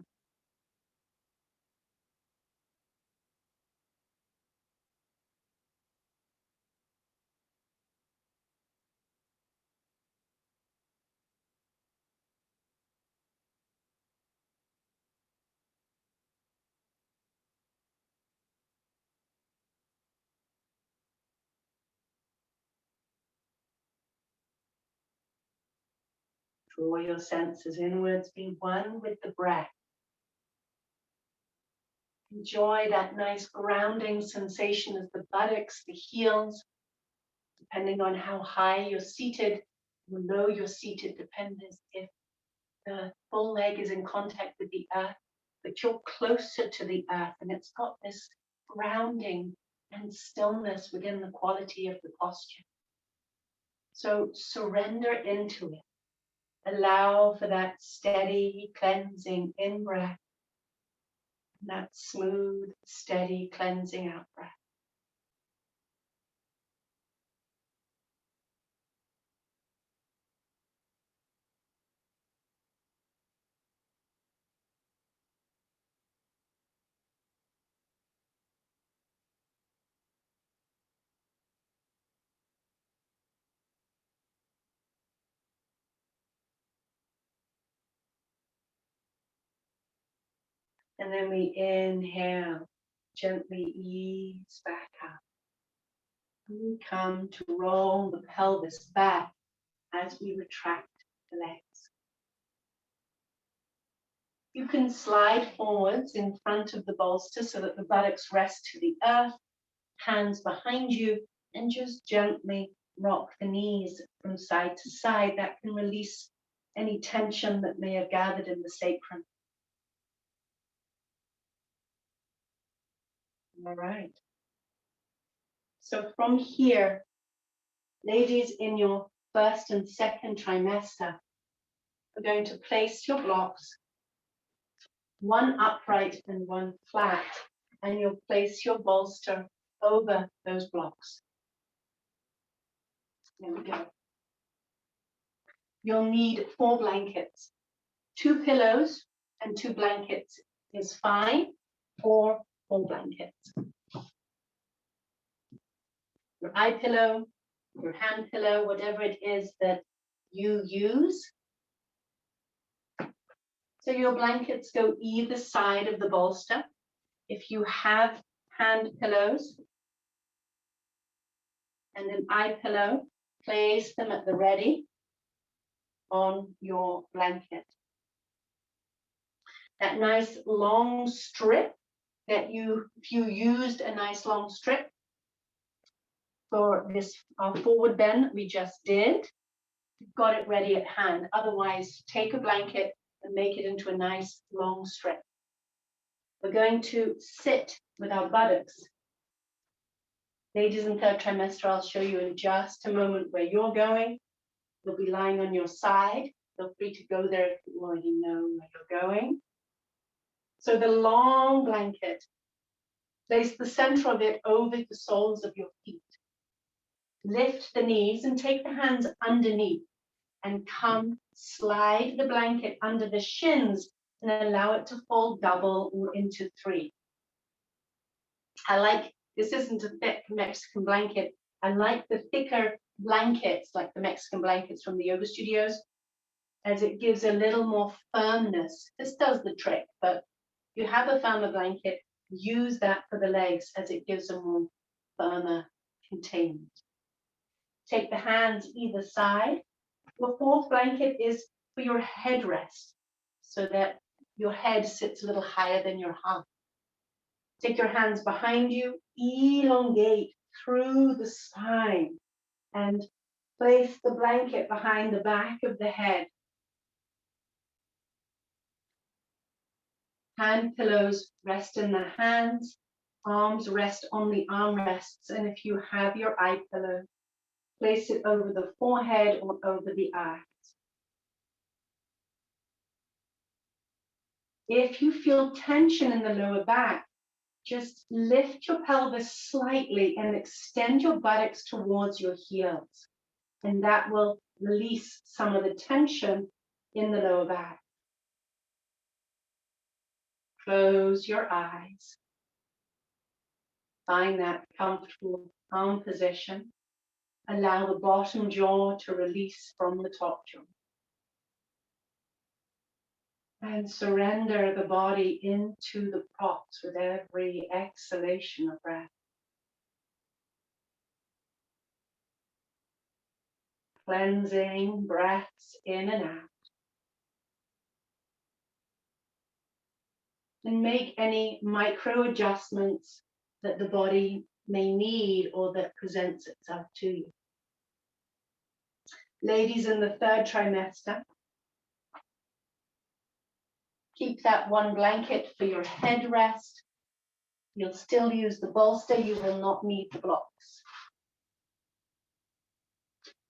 Draw your senses inwards, be one with the breath. Enjoy that nice grounding sensation as the buttocks, the heels, depending on how high you're seated, or low you're seated, depends if the full leg is in contact with the earth, but you're closer to the earth, and it's got this grounding and stillness within the quality of the posture. So surrender into it. Allow for that steady cleansing in breath, and that smooth, steady cleansing out breath. And then we inhale, gently ease back up. We come to roll the pelvis back as we retract the legs. You can slide forwards in front of the bolster so that the buttocks rest to the earth, hands behind you, and just gently rock the knees from side to side. That can release any tension that may have gathered in the sacrum. All right. So from here, ladies, in your first and second trimester, we're going to place your blocks, one upright and one flat, and you'll place your bolster over those blocks. There we go. You'll need 4 blankets. 2 pillows and 2 blankets is fine, or 4 blankets. Your eye pillow, your hand pillow, whatever it is that you use. So your blankets go either side of the bolster. If you have hand pillows and an eye pillow, place them at the ready on your blanket. That nice long strip that if you used a nice long strip for this forward bend we just did, you've got it ready at hand. Otherwise, take a blanket and make it into a nice long strip. We're going to sit with our buttocks. Ladies in third trimester, I'll show you in just a moment where you're going. You'll be lying on your side. Feel free to go there if you already know where you're going. So the long blanket, place the center of it over the soles of your feet. Lift the knees and take the hands underneath and slide the blanket under the shins and allow it to fold double or into 3. This isn't a thick Mexican blanket. I like the thicker blankets, like the Mexican blankets from the yoga studios, as it gives a little more firmness. This does the trick, but if you have a firmer blanket, use that for the legs as it gives a more firmer containment. Take the hands either side. Your 4th blanket is for your headrest, so that your head sits a little higher than your heart. Take your hands behind you, elongate through the spine, and place the blanket behind the back of the head. Hand pillows rest in the hands, arms rest on the armrests, and if you have your eye pillow, place it over the forehead or over the eyes. If you feel tension in the lower back, just lift your pelvis slightly and extend your buttocks towards your heels. And that will release some of the tension in the lower back. Close your eyes. Find that comfortable, calm position. Allow the bottom jaw to release from the top jaw. And surrender the body into the props with every exhalation of breath. Cleansing breaths in and out. And make any micro adjustments that the body may need or that presents itself to you. Ladies in the third trimester, keep that one blanket for your headrest. You'll still use the bolster, you will not need the blocks.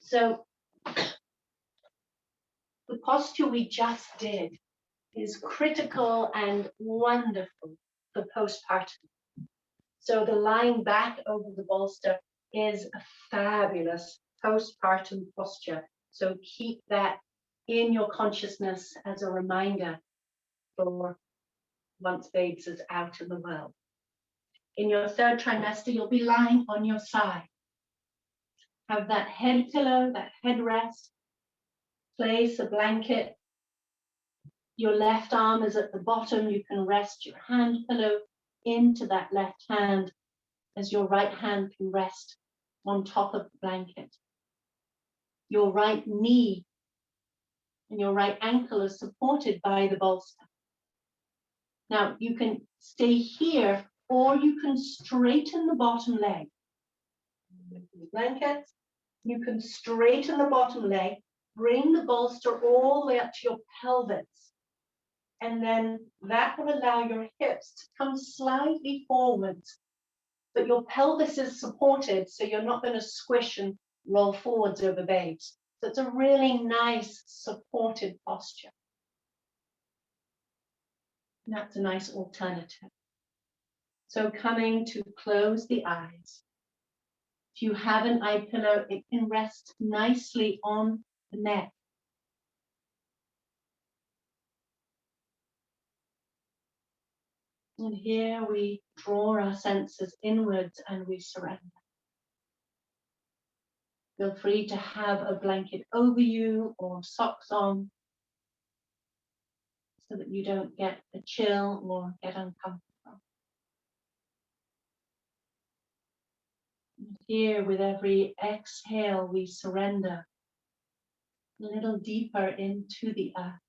So the posture we just did is critical and wonderful for postpartum. So the lying back over the bolster is a fabulous postpartum posture. So keep that in your consciousness as a reminder for once babes is out in the world. In your third trimester, you'll be lying on your side. Have that head pillow, that headrest. Place a blanket. Your left arm is at the bottom. You can rest your hand pillow into that left hand as your right hand can rest on top of the blanket. Your right knee and your right ankle are supported by the bolster. Now you can stay here or you can straighten the bottom leg. Blanket, you can straighten the bottom leg, bring the bolster all the way up to your pelvis. And then that will allow your hips to come slightly forwards but your pelvis is supported, so you're not going to squish and roll forwards over base. So it's a really nice supported posture. And that's a nice alternative. So coming to close the eyes. If you have an eye pillow, it can rest nicely on the neck. And here we draw our senses inwards and we surrender. Feel free to have a blanket over you or socks on so that you don't get a chill or get uncomfortable. And here, with every exhale, we surrender a little deeper into the earth.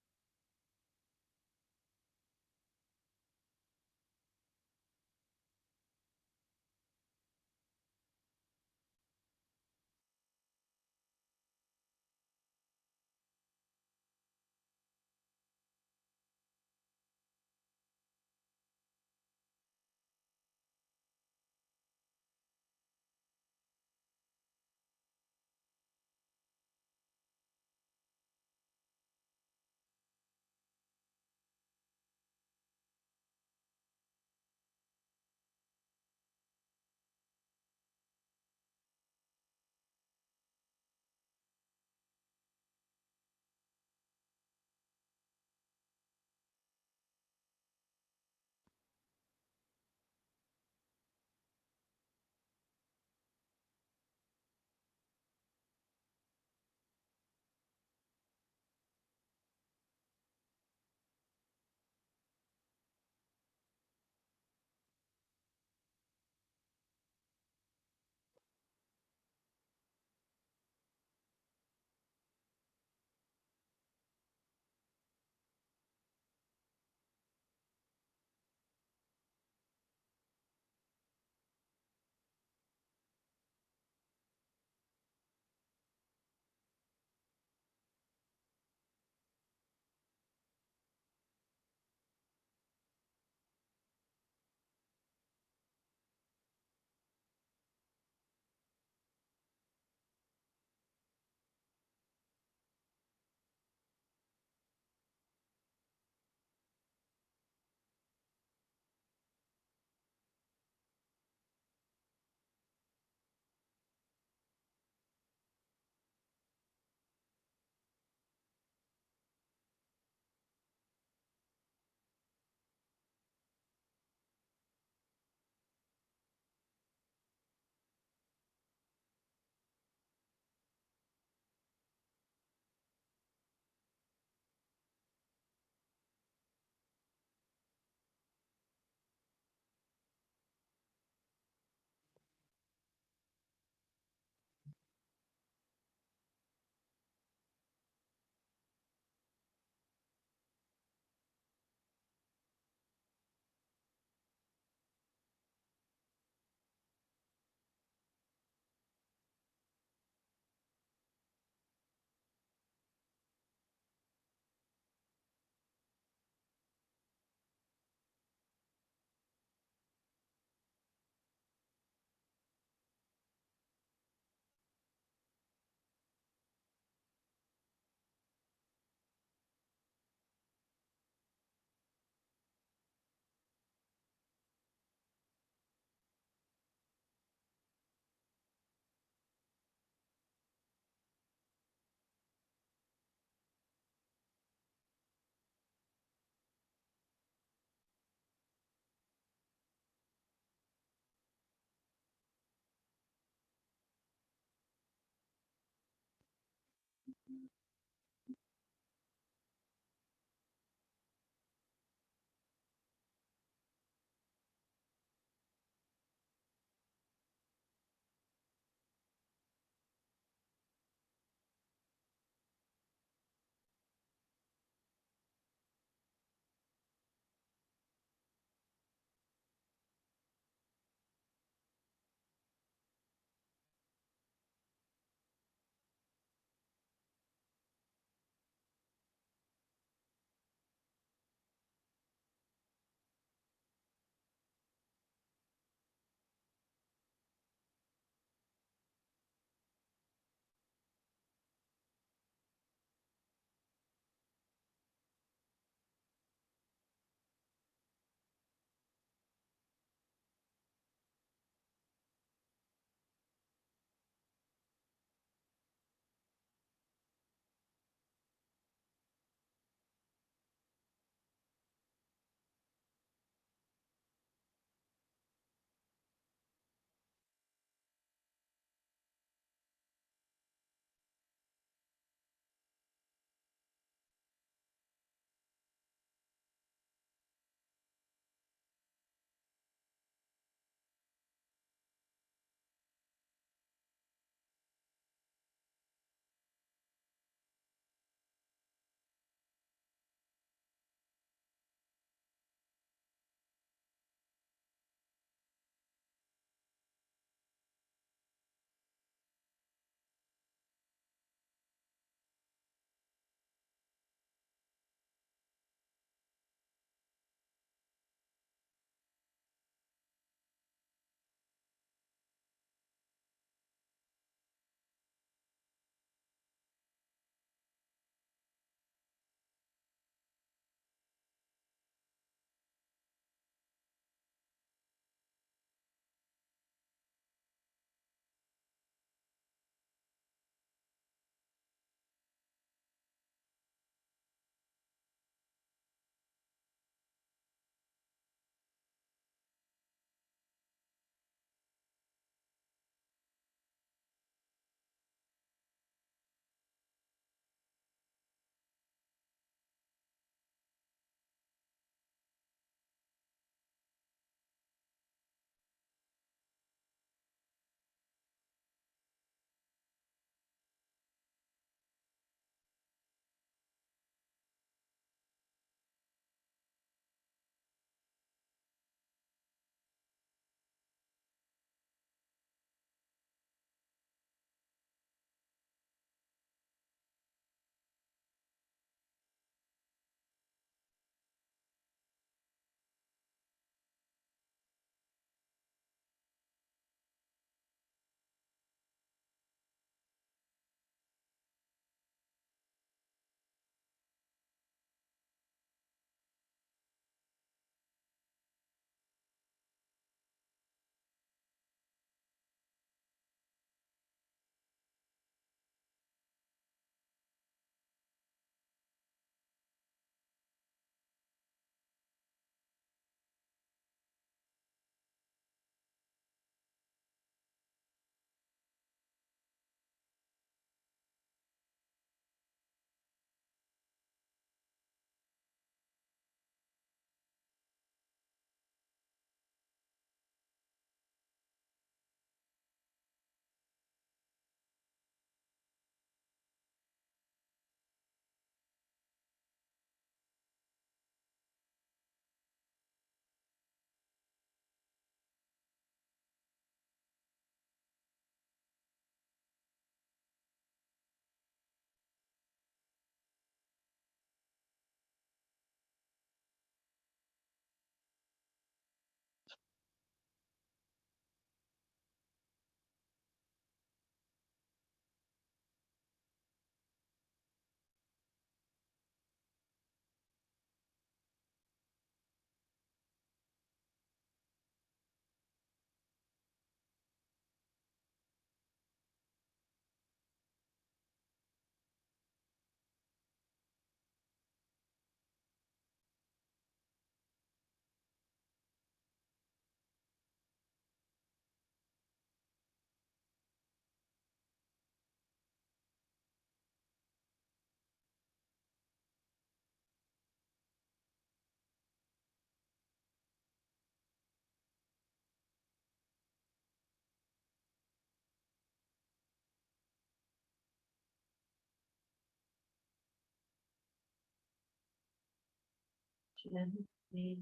Gently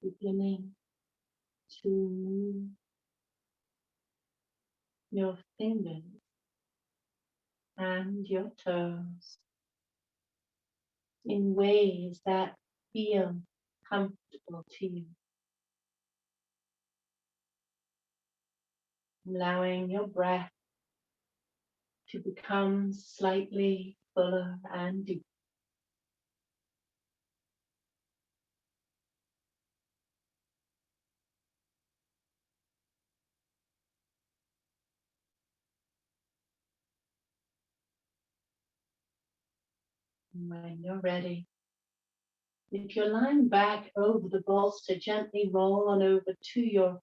beginning to move your fingers and your toes in ways that feel comfortable to you, allowing your breath to become slightly fuller and deeper. When you're ready, if you're lying back over the bolster, gently roll on over to your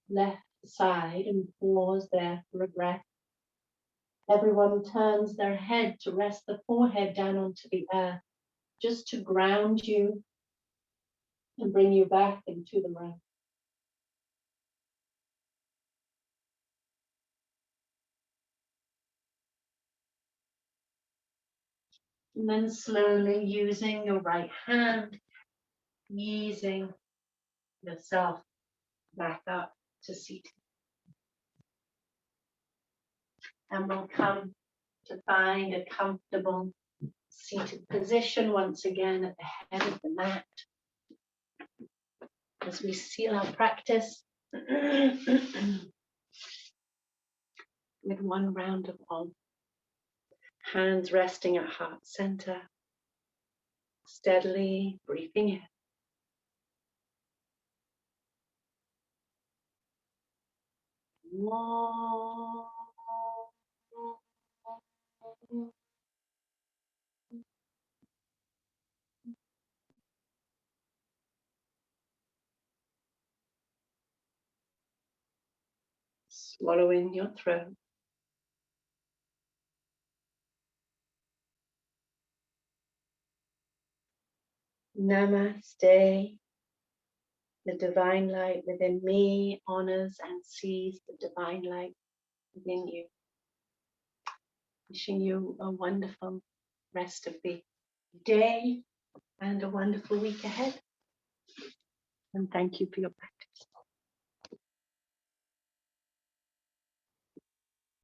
left side and pause there for a breath. Everyone turns their head to rest the forehead down onto the earth, just to ground you and bring you back into the room. And then slowly using your right hand, easing yourself back up to seated. And we'll come to find a comfortable seated position once again at the head of the mat as we seal our practice with one round of Om. Hands resting at heart center, steadily breathing in. Swallow in your throat. Namaste. The divine light within me honors and sees the divine light within you. Wishing you a wonderful rest of the day and a wonderful week ahead. And thank you for your practice.